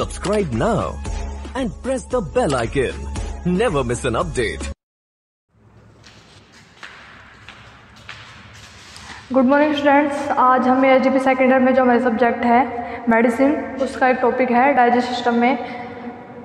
Subscribe now and press the bell icon. Never miss an update. Good morning students. आज हमें HGP second year में जो हमारे subject है मेडिसिन, उसका एक टॉपिक है डाइजेस्ट सिस्टम में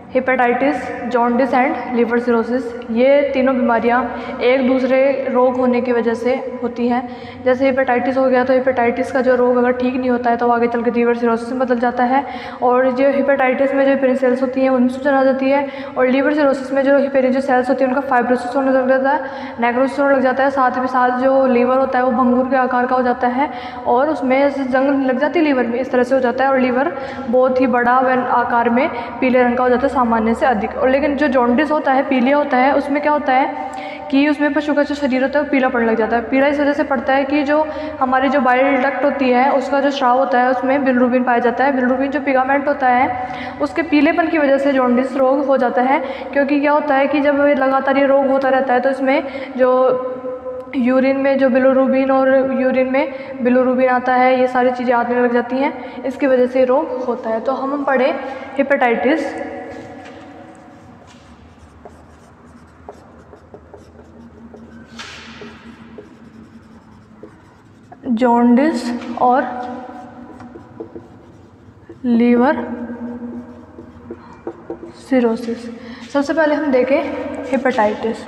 hepatitis, jaundice and liver cirrhosis. ये तीनों बीमारियां एक दूसरे रोग होने की वजह से होती हैं। जैसे हेपेटाइटिस हो गया तो हेपेटाइटिस का जो रोग अगर ठीक नहीं होता है तो आगे चल के लिवर सिरोसिस में बदल जाता है। और जो हेपेटाइटिस में जो हेपेरिन सेल्स होती हैं उनमें सूजन आ जाती है, और लिवर सिरोसिस में जो हेपेरिन जो सेल्स होती है उनका फाइब्रोसिस होने लग जाता है, नेक्रोसिस होने लग जाता है। साथ ही साथ जो लीवर होता है वो भंगूर के आकार का हो जाता है और उसमें जंग लग जाती है लीवर में, इस तरह से हो जाता है। और लीवर बहुत ही बड़ा व आकार में पीले रंग का हो जाता है सामान्य से अधिक। और लेकिन जो जॉन्डिस होता है, पीलिया होता है, उसमें क्या होता है कि उसमें पशु का जो शरीर होता है वो पीला पड़ने लग जाता है। पीला इस वजह से पड़ता है कि जो हमारी जो बाइल डक्ट होती है उसका जो स्राव होता है उसमें बिलिरुबिन पाया जाता है। बिलिरुबिन जो पिगामेंट होता है उसके पीलेपन की वजह से जॉन्डिस रोग हो जाता है। क्योंकि क्या होता है कि जब लगातार ये रोग होता रहता है तो इसमें जो यूरिन में जो बिलिरुबिन और यूरिन में बिलिरुबिन आता है, ये सारी चीज़ें आने लग जाती हैं, इसकी वजह से रोग होता है। तो हम पढ़े हेपेटाइटिस, जॉन्डिस और लीवर सिरोसिस। सबसे पहले हम देखें हेपेटाइटिस।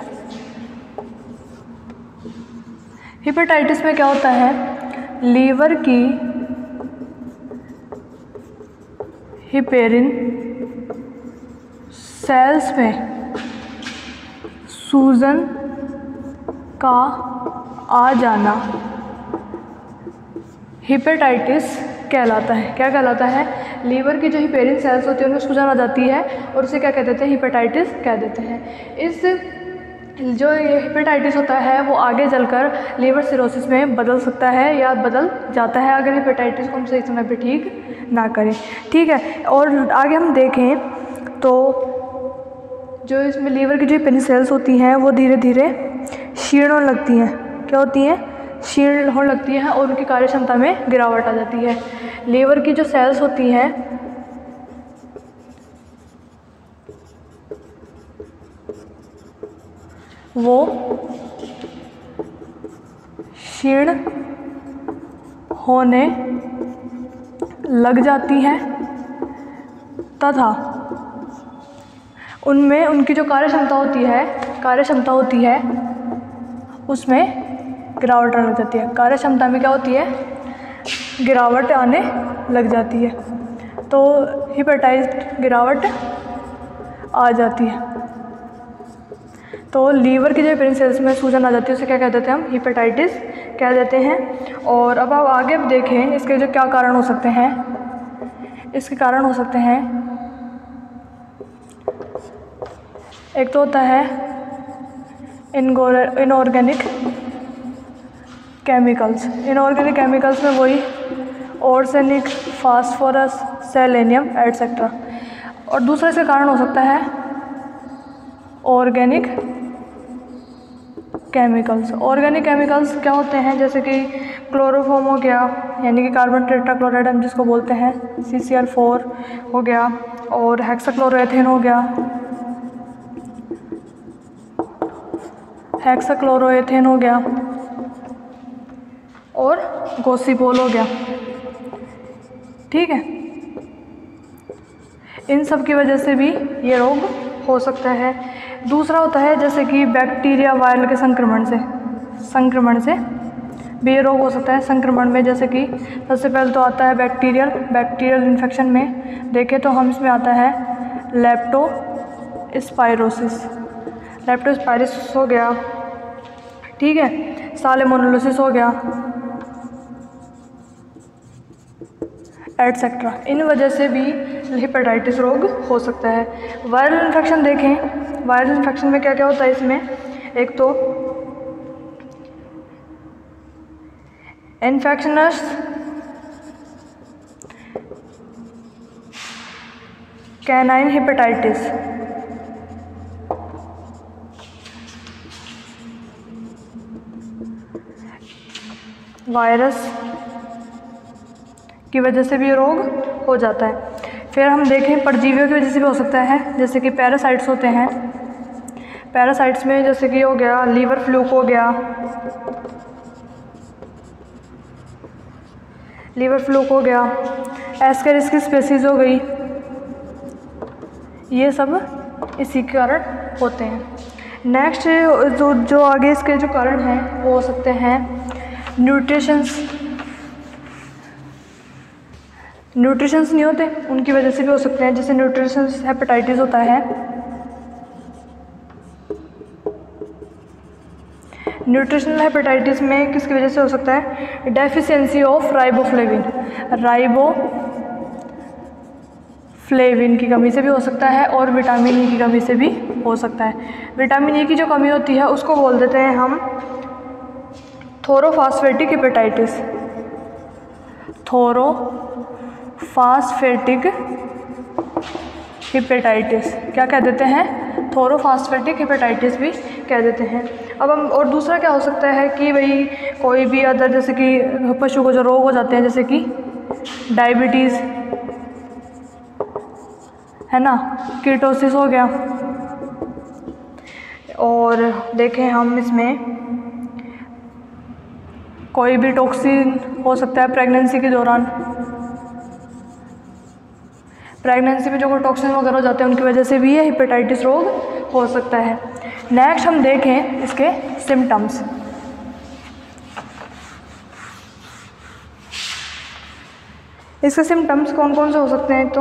हेपेटाइटिस में क्या होता है, लीवर की हेपेरिन सेल्स में सूजन का आ जाना हेपेटाइटिस कहलाता है। क्या कहलाता है, लीवर की जो हेपेरिन सेल्स होती है उनमें सूजन आ जाती है और उसे क्या कह देते हैं, हेपेटाइटिस कह देते हैं। इस जो ये हेपेटाइटिस होता है वो आगे चलकर लिवर सिरोसिस में बदल सकता है या बदल जाता है अगर हेपेटाइटिस को हम सही समय पे ठीक ना करें। ठीक है, और आगे हम देखें तो जो इसमें लीवर की जो हेपेरिन सेल्स होती हैं वो धीरे धीरे क्षीण होने लगती हैं। क्या होती हैं, क्षीण होने लगती है और उनकी कार्य क्षमता में गिरावट आ जाती है। लीवर की जो सेल्स होती हैं वो क्षीण होने लग जाती हैं तथा उनमें उनकी जो कार्य क्षमता होती है उसमें गिरावट आने लग जाती है। कार्य क्षमता में क्या होती है, गिरावट आने लग जाती है। तो हेपेटाइटिस गिरावट आ जाती है तो लीवर की जो हेपेरिन सेल्स में सूजन आ जाती है उसे क्या कह देते हैं, हम हेपेटाइटिस कह देते हैं। और अब आप आगे देखें इसके जो क्या कारण हो सकते हैं। इसके कारण हो सकते हैं, एक तो होता है इनऑर्गेनिक केमिकल्स। इनऑर्गेनिक केमिकल्स में वही आर्सेनिक, फास्फोरस, सेलेनियम एटसेट्रा। और दूसरा इसका कारण हो सकता है ऑर्गेनिक केमिकल्स। ऑर्गेनिक केमिकल्स क्या होते हैं, जैसे कि क्लोरोफॉर्म हो गया, यानी कि कार्बन टेट्राक्लोराइड हम जिसको बोलते हैं, CCl4 हो गया, और हेक्साक्लोरोएथेन हो गया, और गोसिपोल हो गया। ठीक है, इन सब की वजह से भी ये रोग हो सकता है। दूसरा होता है जैसे कि बैक्टीरिया वायरल के संक्रमण से भी ये रोग हो सकता है। संक्रमण में जैसे कि सबसे पहले तो आता है बैक्टीरियल इन्फेक्शन में देखें तो हम इसमें आता है लेप्टोस्पाइरोसिस हो गया, ठीक है, साल्मोनेलोसिस हो गया एटसेट्रा। इन वजह से भी हेपेटाइटिस रोग हो सकता है। वायरल इन्फेक्शन देखें, वायरल इन्फेक्शन में क्या क्या होता है इसमें, एक तो इन्फेक्शनस कैनाइन हेपेटाइटिस, वायरस की वजह से भी रोग हो जाता है। फिर हम देखें परजीवियों की वजह से भी हो सकता है, जैसे कि पैरासाइट्स होते हैं। पैरासाइट्स में जैसे कि हो गया लीवर फ्लूक हो गया, लीवर फ्लूक हो गया, एस्केरिस की स्पेसीज हो गई, ये सब इसी के कारण होते हैं। नेक्स्ट जो आगे इसके जो कारण हैं वो हो सकते हैं न्यूट्रिशंस नहीं होते उनकी वजह से भी हो सकते हैं, जैसे न्यूट्रिशंस हेपेटाइटिस होता है। न्यूट्रिशनल हेपेटाइटिस में किसकी वजह से हो सकता है? डेफिशिएंसी ऑफ राइबोफ्लेविन की कमी से भी हो सकता है और विटामिन ई की कमी से भी हो सकता है। विटामिन ई की जो कमी होती है उसको बोल देते हैं हम थोरोफास्फेटिक हेपेटाइटिस। थोरोफास्फेटिक हेपेटाइटिस क्या कह देते हैं? थोरोफास्फेटिक हेपेटाइटिस भी कह देते हैं। अब हम और दूसरा क्या हो सकता है कि भाई कोई भी अदर जैसे कि पशु को जो रोग हो जाते हैं, जैसे कि डायबिटीज़ है ना, कीटोसिस हो गया। और देखें हम इसमें कोई भी टॉक्सिन हो सकता है प्रेगनेंसी के दौरान। प्रेगनेंसी में जो कोई टॉक्सिन वगैरह हो जाते हैं उनकी वजह से भी ये हेपेटाइटिस रोग हो सकता है। नेक्स्ट हम देखें इसके सिम्टम्स। इसके सिम्टम्स कौन कौन से हो सकते हैं?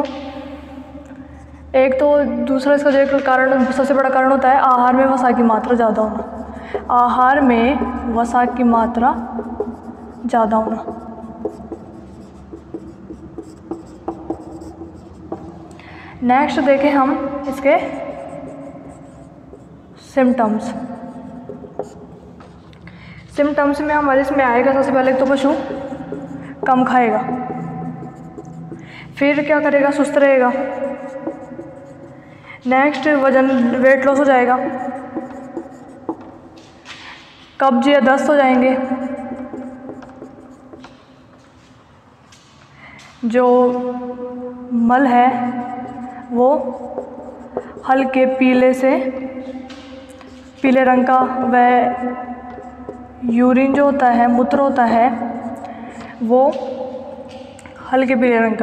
एक तो दूसरा इसका जो एक कारण, सबसे बड़ा कारण होता है आहार में वसा की मात्रा ज़्यादा होना। आहार में वसा की मात्रा ज़्यादा होना। नेक्स्ट देखें हम इसके सिम्टम्स। सिम्टम्स में हमारे इसमें आएगा सबसे पहले तो पशु कम खाएगा, फिर क्या करेगा? सुस्त रहेगा। नेक्स्ट वेट लॉस हो जाएगा, कब्ज या दस्त हो जाएंगे, जो मल है वो हल्के पीले रंग का, व यूरिन जो होता है, मूत्र होता है, वो हल्के पीले रंग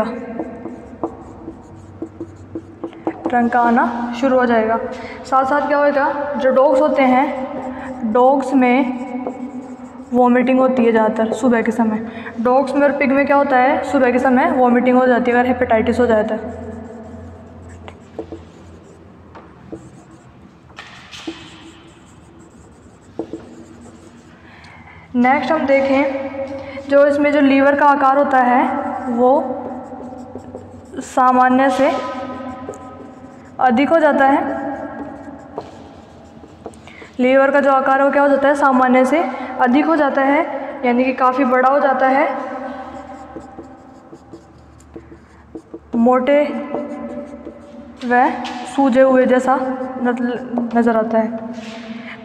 का आना शुरू हो जाएगा। साथ साथ क्या होगा? जो डॉग्स होते हैं, डॉग्स में वॉमिटिंग होती है ज़्यादातर सुबह के समय। डॉग्स में और पिग में क्या होता है? सुबह के समय वॉमिटिंग हो जाती है अगर हेपेटाइटिस हो जाता है। नेक्स्ट हम देखें जो इसमें जो लीवर का आकार होता है वो सामान्य से अधिक हो जाता है। लीवर का जो आकार है वो क्या हो जाता है? सामान्य से अधिक हो जाता है, यानी कि काफ़ी बड़ा हो जाता है, मोटे व सूजे हुए जैसा नज़र आता है।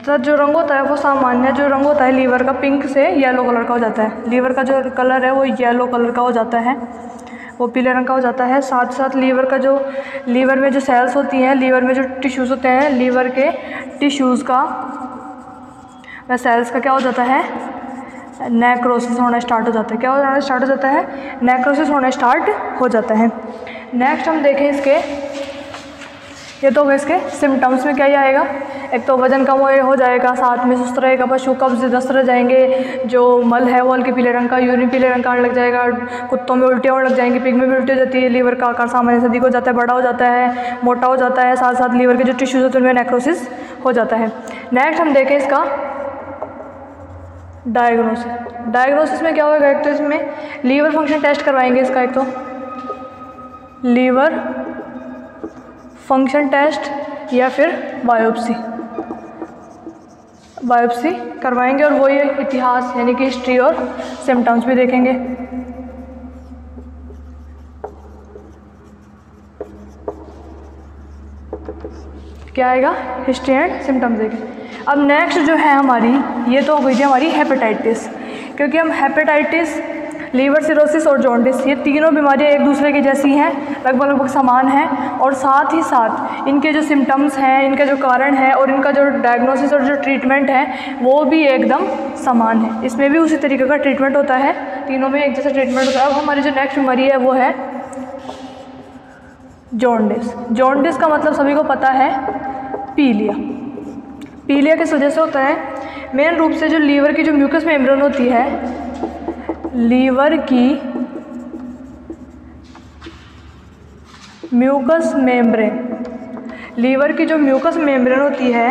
तो जो रंग होता है वो सामान्य जो रंग होता है लीवर का पिंक से येलो कलर का हो जाता है। लीवर का जो कलर है वो येलो कलर का हो जाता है, वो पीले रंग का हो जाता है। साथ साथ लीवर में जो सेल्स होती हैं, लीवर में जो टिश्यूज़ होते हैं, लीवर के टिश्यूज़ का व सेल्स का क्या हो जाता है? नेक्रोसिस होना स्टार्ट हो जाता है। क्या होना स्टार्ट हो जाता है? नेक्रोसिस होना स्टार्ट हो जाता है। नेक्स्ट हम देखें इसके, ये तो इसके सिम्टम्स में क्या ही आएगा? एक तो वजन कम हो जाएगा, साथ में सुस्त रहेगा पशु, कब्ज दस्त रह जाएंगे, जो मल है वो हल्के पीले रंग का, यूरिन पीले रंग का आने लग जाएगा, कुत्तों में उल्टियाँ होने लग जाएंगी, पिग में भी उल्टी हो जाती है, लीवर का आकार सामान्य से अधिक हो जाता है, बड़ा हो जाता है, मोटा हो जाता है, साथ साथ लीवर के जो टिश्यूज होते हैं उनमें नेक्रोसिस हो जाता है। नेक्स्ट हम देखें इसका डायग्नोसिस में क्या होगा? एक तो इसमें लीवर फंक्शन टेस्ट करवाएंगे इसका, एक तो लीवर फंक्शन टेस्ट या फिर बायोप्सी करवाएंगे, और वही इतिहास यानी कि हिस्ट्री और सिम्टम्स भी देखेंगे। क्या आएगा? हिस्ट्री एंड सिम्टम्स देखेंगे। अब नेक्स्ट जो है हमारी, ये तो हो गई थी हमारी हेपेटाइटिस, क्योंकि हम हेपेटाइटिस लीवर सिरोसिस और जॉन्डिस, ये तीनों बीमारियां एक दूसरे की जैसी हैं, लगभग समान हैं, और साथ ही साथ इनके जो सिम्टम्स हैं, इनका जो कारण है और इनका जो डायग्नोसिस और जो ट्रीटमेंट है वो भी एकदम समान है। इसमें भी उसी तरीके का ट्रीटमेंट होता है, तीनों में एक जैसा ट्रीटमेंट होता है। अब हमारी जो नेक्स्ट बीमारी है वो है जॉन्डिस। जॉन्डिस का मतलब सभी को पता है, पीलिया। पीलिया किस वजह से होता है? मेन रूप से जो लीवर की जो म्यूकस मेम्ब्रेन होती है, लीवर की म्यूकस मेम्ब्रेन, लीवर की जो म्यूकस मेम्ब्रेन होती है,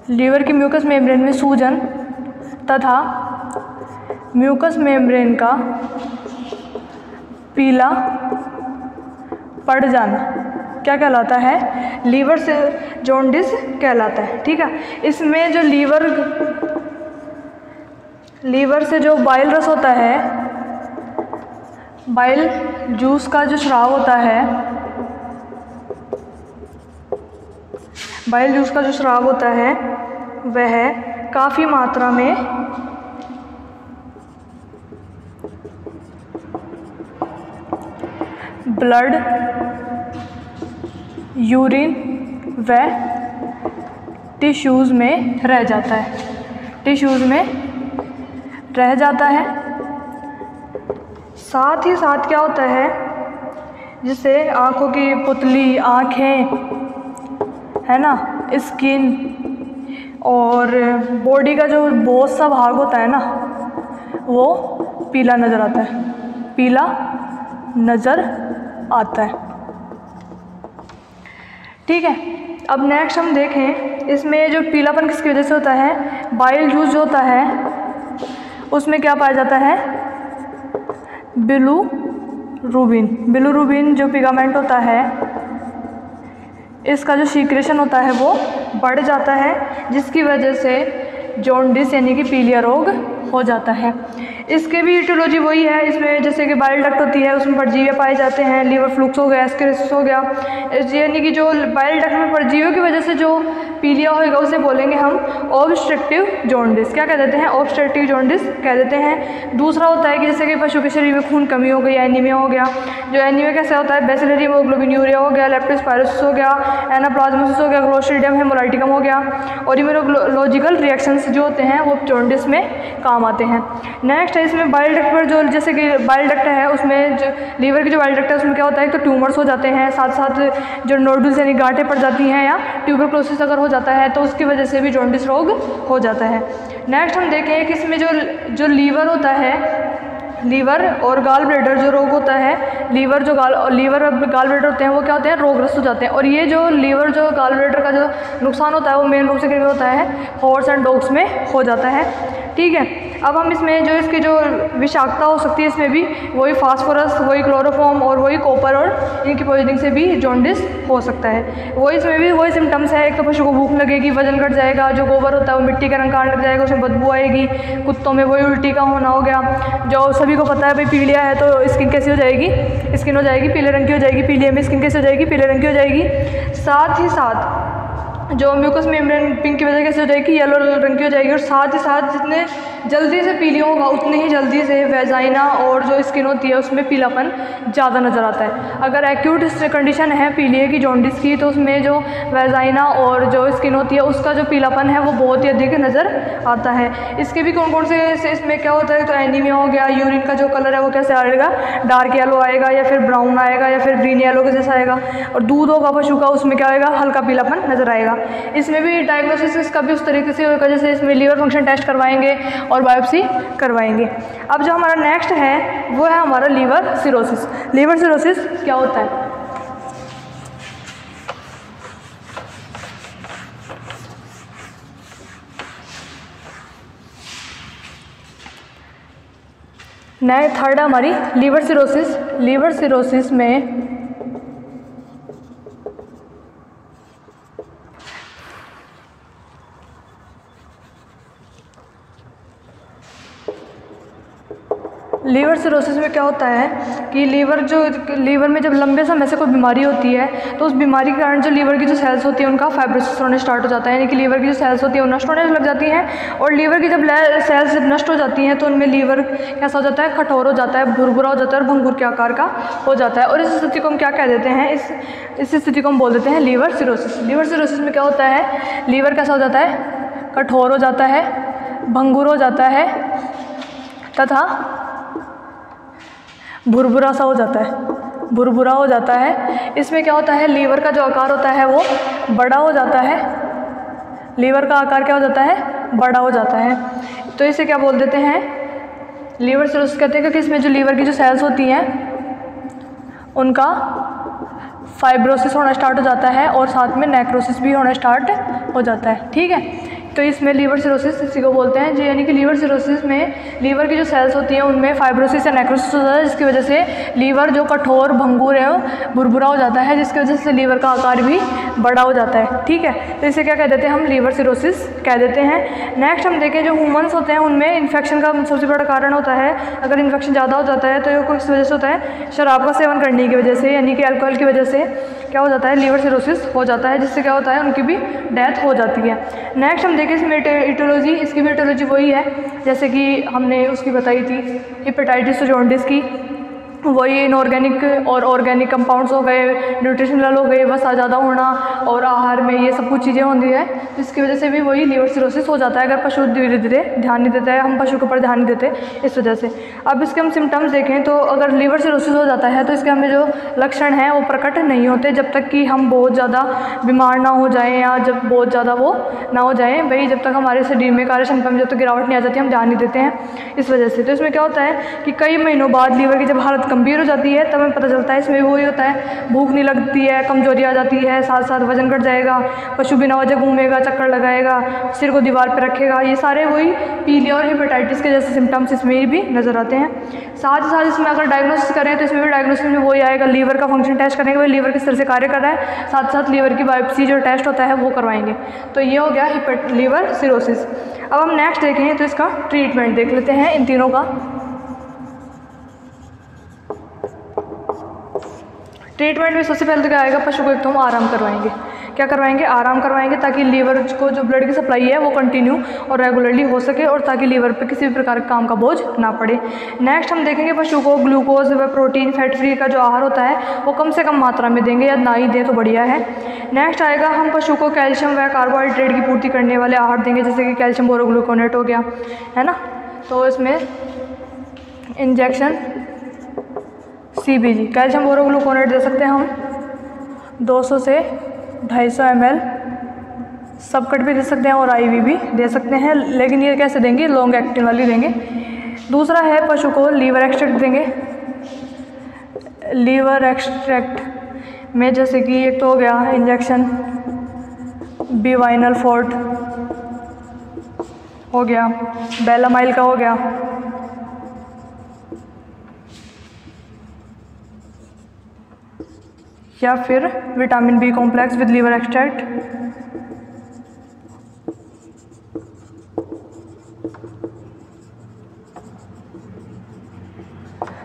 लीवर की म्यूकस मेम्ब्रेन में सूजन तथा म्यूकस मेम्ब्रेन का पीला पड़ जाना क्या कहलाता है? लीवर से जॉन्डिस कहलाता है। ठीक है, इसमें जो लीवर से जो बाइल रस होता है, बाइल जूस का जो स्राव होता है, बाइल जूस का जो स्राव होता है वह काफ़ी मात्रा में ब्लड, यूरिन व टिश्यूज़ में रह जाता है, टिश्यूज़ में रह जाता है। साथ ही साथ क्या होता है, जिससे आँखों की पुतली, आँखें है ना, स्किन और बॉडी का जो बहुत सा भाग होता है ना, वो पीला नज़र आता है, पीला नज़र आता है। ठीक है, अब नेक्स्ट हम देखें, इसमें जो पीलापन किसकी वजह से होता है? बाइल जूस जो होता है उसमें क्या पाया जाता है? बिलिरुबिन। बिलिरुबिन जो पिगामेंट होता है, इसका जो सीक्रेशन होता है वो बढ़ जाता है, जिसकी वजह से जॉन्डिस यानी कि पीलिया रोग हो जाता है। इसके भी ईटियोलॉजी वही है, इसमें जैसे कि बाइल डक्ट होती है, उसमें परजीवी पाए जाते हैं, लीवर फ्लूक्स हो गया, एस्केरिसिस हो गया, यानी कि जो बाइल डक्ट में परजीवियों की वजह से जो पीलिया होएगा उसे बोलेंगे हम ऑब्स्ट्रक्टिव जॉन्डिस। क्या कह देते हैं? ऑब्स्ट्रक्टिव जॉन्डिस कह देते हैं। दूसरा होता है कि जैसे कि पशु के शरीर में खून कमी हो गई, एनीमिया हो गया। जो एनीमिया कैसे होता है? बेसिलरी हीमोग्लोबिनूरिया हो गया, लेप्टोस्पायरोसिस हो गया, एनाप्लाज्मोसिस हो गया, क्लोस्ट्रीडियम हेमोलाइटिकम हो गया, और इम्यूनोलॉजिकल रिएक्शंस जो होते हैं वो जॉन्डिस में काम आते हैं। नेक्स्ट है इसमें बाइल डक्ट पर, जो जैसे कि बाइल डक्ट है उसमें जो लीवर की जो बाइल डक्ट है उसमें क्या होता है? तो ट्यूमर्स हो जाते हैं, साथ साथ जो नोडुल्स यानी गांठें पड़ जाती हैं, या ट्यूबरक्लोसिस अगर हो जाता है तो उसकी वजह से भी जॉन्डिस रोग हो जाता है। नेक्स्ट हम देखें कि इसमें जो लीवर होता है, लीवर और गाल ब्लैडर जो रोग होता है, लीवर और गाल ब्लैडर होते हैं वो क्या होते हैं? रोगग्रस्त हो जाते हैं। और ये जो लीवर जो गाल ब्लैडर का जो नुकसान होता है वो मेन रूप से किसमें होता है? हॉर्स एंड डॉग्स में हो जाता है। ठीक है, अब हम इसमें जो इसकी जो विषाक्तता हो सकती है, इसमें भी वही फास्फोरस, वही क्लोरोफॉर्म और वही कॉपर और इनकी पॉइजनिंग से भी जॉन्डिस हो सकता है। वही इसमें भी वही सिम्टम्स है, एक तो पशु को भूख लगेगी, वजन घट जाएगा, जो गोबर होता है वो मिट्टी का रंग काट लग जाएगा, उसमें बदबू आएगी, कुत्तों में वही उल्टी का होना हो गया। जो सभी को पता है भाई पीलिया है तो स्किन कैसी हो जाएगी? स्किन हो जाएगी पीले रंग की हो जाएगी, पीलिया में स्किन कैसी हो जाएगी? पीले रंग की हो जाएगी। साथ ही साथ जो म्यूकस मेम्ब्रेन पिंक की वजह कैसे हो जाएगी? येलो रंग की हो जाएगी। और साथ ही साथ जितने जल्दी से पीलिया होगा उतने ही जल्दी से वेजाइना और जो स्किन होती है उसमें पीलापन ज़्यादा नज़र आता है। अगर एक्यूट कंडीशन है पीलिया की, जॉन्डिस की, तो उसमें जो वेजाइना और जो स्किन होती है उसका जो पीलापन है वो बहुत ही अधिक नज़र आता है। इसके भी कौन कौन से इसमें क्या होता है? तो एनीमिया हो गया, यूरिन का जो कलर है वो कैसे आएगा? डार्क येलो आएगा, या फिर ब्राउन आएगा, या फिर ग्रीन येलो के जैसा आएगा। और दूध होगा पशु का, उसमें क्या आएगा? हल्का पीलापन नज़र आएगा। इसमें भी डायग्नोसिस इसका भी उस तरीके से होगा, जैसे इसमें लीवर फंक्शन टेस्ट करवाएंगे और बायोप्सी करवाएंगे। अब जो हमारा नेक्स्ट है वो है हमारा लीवर सिरोसिस। लीवर सिरोसिस क्या होता है? नए थर्ड हमारी लीवर सिरोसिस। लीवर सिरोसिस में लीवर सिरोसिस में क्या होता है कि लीवर में जब लंबे समय से कोई बीमारी होती है तो उस बीमारी के कारण जो लीवर की जो सेल्स होती है उनका फाइब्रोसिस होने स्टार्ट हो जाता है, यानी कि लीवर की जो सेल्स होती है वो नष्ट होने लग जाती हैं। और लीवर की जब सेल्स नष्ट हो जाती हैं तो उनमें लीवर कैसा हो जाता है, कठोर हो जाता है, भुरभुरा हो जाता है और भंगुर के आकार का हो जाता है। और इस स्थिति को हम क्या कह देते हैं, इस स्थिति को हम बोल देते हैं लीवर सिरोसिस। लीवर सिरोसिस में क्या होता है, लीवर कैसा हो जाता है, कठोर हो जाता है, भंगुर हो जाता है तथा भुरभुरा सा हो जाता है, भुरभुरा हो जाता है। इसमें क्या होता है, लीवर का जो आकार होता है वो बड़ा हो जाता है, लीवर का आकार क्या हो जाता है, बड़ा हो जाता है। तो इसे क्या बोल देते हैं, लीवर सिरोसिस कहते हैं, क्योंकि इसमें जो लीवर की जो सेल्स होती हैं उनका फाइब्रोसिस होना स्टार्ट हो जाता है और साथ में नेक्रोसिस भी होना स्टार्ट हो जाता है। ठीक है, तो इसमें लीवर सिरोसिस इसी को बोलते हैं जी, यानी कि लीवर सिरोसिस में लीवर की जो सेल्स होती हैं उनमें फाइब्रोसिस या नेक्रोसिस हो जाता है, जिसकी वजह से लीवर जो कठोर भंगुर है भुरभुरा हो जाता है, जिसकी वजह से लीवर का आकार भी बड़ा हो जाता है। ठीक है, तो इसे क्या कह देते हैं, हम लीवर सिरोसिस कह देते हैं। नेक्स्ट हम देखें, जो ह्यूमन्स होते हैं उनमें इन्फेक्शन का सबसे बड़ा कारण होता है, अगर इन्फेक्शन ज़्यादा हो जाता है तो ये किस वजह से होता है, शराब का सेवन करने की वजह से, यानी कि अल्कोहल की वजह से क्या हो जाता है, लीवर सिरोसिस हो जाता है, जिससे क्या होता है, उनकी भी डेथ हो जाती है। नेक्स्ट हम देखें इसमें इटियोलॉजी, इसकी भी इटियोलॉजी वही है जैसे कि हमने उसकी बताई थी हेपेटाइटिस और जॉन्डिस की, वही इनऑर्गेनिक और ऑर्गेनिक कंपाउंड्स हो गए, न्यूट्रिशनल हो गए, वसा ज़्यादा होना और आहार में ये सब कुछ चीज़ें होती है, जिसकी वजह से भी वही लीवर सिरोसिस हो जाता है अगर पशु धीरे धीरे ध्यान नहीं देता है, हम पशु के ऊपर ध्यान नहीं देते इस वजह से। अब इसके हम सिम्टम्स देखें तो अगर लीवर सिरोसिस हो जाता है तो इसके हमें जो लक्षण हैं वो प्रकट नहीं होते जब तक कि हम बहुत ज़्यादा बीमार ना हो जाएँ या जब बहुत ज़्यादा वो ना हो जाए, वही जब तक हमारे शरीर में कार्य क्षमता में जब तक गिरावट नहीं आ जाती हम ध्यान नहीं देते हैं इस वजह से। तो इसमें क्या होता है कि कई महीनों बाद लीवर की जब हालत गंभीर हो जाती है तब हमें पता चलता है, इसमें वही होता है, भूख नहीं लगती है, कमजोरी आ जाती है, साथ साथ वजन घट जाएगा, पशु बिना वजह घूमेगा, चक्कर लगाएगा, सिर को दीवार पर रखेगा, ये सारे वही पीलिया और हेपेटाइटिस के जैसे सिम्टम्स इसमें भी नज़र आते हैं। साथ ही साथ इसमें अगर डायग्नोसिस करें तो इसमें भी डायग्नोसिस में वही आएगा, लीवर का फंक्शन टेस्ट करेंगे, वही लीवर किस तरह से कार्य कर रहा है, साथ साथ लीवर की बायोप्सी जो टेस्ट होता है वो करवाएंगे। तो ये हो गया लीवर सिरोसिस। अब हम नेक्स्ट देखें तो इसका ट्रीटमेंट देख लेते हैं इन तीनों का। ट्रीटमेंट में सबसे पहले तो क्या आएगा, पशु को एक तो हम आराम करवाएंगे, क्या करवाएंगे, आराम करवाएंगे ताकि लीवर को जो ब्लड की सप्लाई है वो कंटिन्यू और रेगुलरली हो सके और ताकि लीवर पे किसी भी प्रकार का काम का बोझ ना पड़े। नेक्स्ट हम देखेंगे पशु को ग्लूकोज व प्रोटीन फैट फ्री का जो आहार होता है वो कम से कम मात्रा में देंगे या ना ही दें तो बढ़िया है। नेक्स्ट आएगा हम पशु को कैल्शियम व कार्बोहाइड्रेट की पूर्ति करने वाले आहार देंगे, जैसे कि कैल्शियम बोरोग्लूकोनेट हो गया है ना, तो इसमें इंजेक्शन CBG कैल्शियम बोरोग्लूकोनेट दे सकते हैं हम 200 से 250 ml, सबकट भी दे सकते हैं और IV भी दे सकते हैं, लेकिन ये कैसे देंगे, लॉन्ग एक्टिंग वाली देंगे। दूसरा है पशु को लीवर एक्सट्रैक्ट देंगे। लीवर एक्सट्रैक्ट में जैसे कि एक तो हो गया इंजेक्शन बिवाइनल फोर्ट हो गया, बेलामाइल का हो गया, या फिर vitamin B complex with liver extract.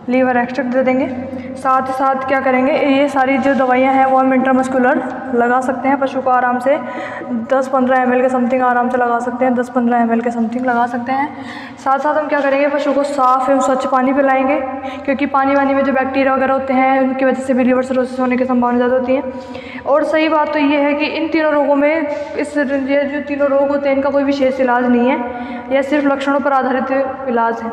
Liver extract दे देंगे। साथ ही साथ क्या करेंगे, ये सारी जो दवाइयाँ हैं वो हम इंट्रामस्कुलर लगा सकते हैं पशु को आराम से 10-15 ml के समथिंग आराम से लगा सकते हैं, 10-15 ml के समथिंग लगा सकते हैं। साथ साथ हम क्या करेंगे, पशु को साफ़ एवं स्वच्छ पानी पिलाएंगे, क्योंकि पानी वानी में जो बैक्टीरिया वगैरह होते हैं उनकी वजह से भी लीवर सिरोसिस होने की संभावना ज़्यादा होती है। और सही बात तो ये है कि इन तीनों रोगों में ये जो तीनों रोग होते हैं इनका कोई विशेष इलाज नहीं है, यह सिर्फ लक्षणों पर आधारित इलाज है।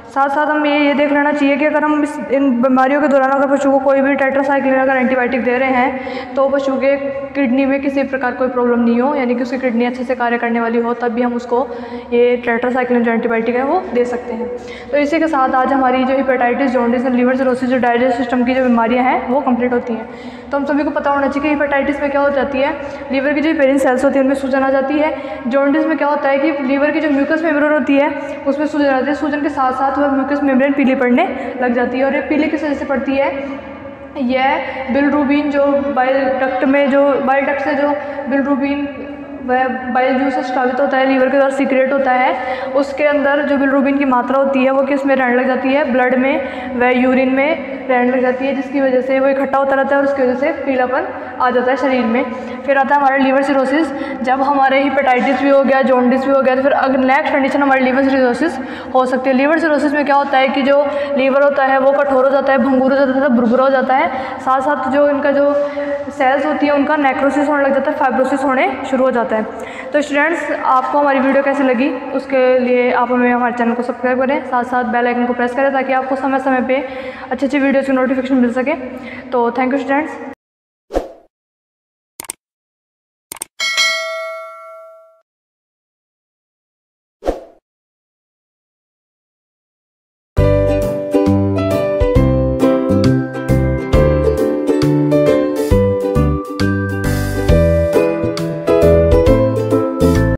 साथ साथ हम ये देख लेना चाहिए कि अगर हम इन बीमारियों के दौरान अगर पशु को कोई भी टेट्रासाइक्लिन अगर एंटीबायोटिक दे रहे हैं तो पशु के किडनी में किसी प्रकार कोई प्रॉब्लम नहीं हो, यानी कि उसकी किडनी अच्छे से कार्य करने वाली हो, तब भी हम उसको ये टेट्रासाइक्लिन जो एंटीबायोटिक है वो दे सकते हैं। तो इसी के साथ आज हमारी जो हेपेटाइटिस, जॉन्डिस और लीवर सिरोसिस जो डाइजेस्ट सिस्टम की जो बीमारियाँ हैं वो कंप्लीट होती हैं। तो हम सभी को पता होना चाहिए कि हेपेटाइटिस में क्या हो जाती है, लीवर की जो पेरिन सेल्स होती है उनमें सूजन आ जाती है। जॉन्डिस में क्या होता है कि लीवर की जो म्यूकस मेम्ब्रेन होती है उसमें सूजन आती है, सूजन के साथ साथ वह म्यूकस मेम्ब्रेन पीली पड़ने लग जाती है। और ये पीली किस वजह से पड़ती है, यह बिलरुबिन जो बाइल डक्ट से जो बिलरुबिन वह बाइल जूस से स्रावित होता है, लीवर के द्वारा सीक्रेट होता है। उसके अंदर जो बिलिरुबिन की मात्रा होती है वो किस में रहने लग जाती है, ब्लड में, वह यूरिन में रहने लग जाती है, जिसकी वजह से वो इकट्ठा होता रहता है और उसकी वजह से पीलापन आ जाता है शरीर में। फिर आता है हमारा लीवर सिरोसिस। जब हमारे हेपेटाइटिस भी हो गया, जॉन्डिस भी हो गया, तो फिर अगर नेक्स्ट कंडीशन हमारी लीवर सिरोसिस हो सकती है। लीवर सिरोसिस में क्या होता है कि जो लीवर होता है वो कठोर हो जाता है, भंगुर हो जाता है, भुरभुरा हो जाता है। साथ साथ जो इनका जो सेल्स होती है उनका नेक्रोसिस होने लग जाता है, फाइब्रोसिस होने शुरू हो जाता है। तो स्टूडेंट्स, आपको हमारी वीडियो कैसी लगी उसके लिए आप हमें हमारे चैनल को सब्सक्राइब करें, साथ साथ बेल आइकन को प्रेस करें ताकि आपको समय समय पे अच्छी अच्छी वीडियोज़ की नोटिफिकेशन मिल सके। तो थैंक यू स्टूडेंट्स।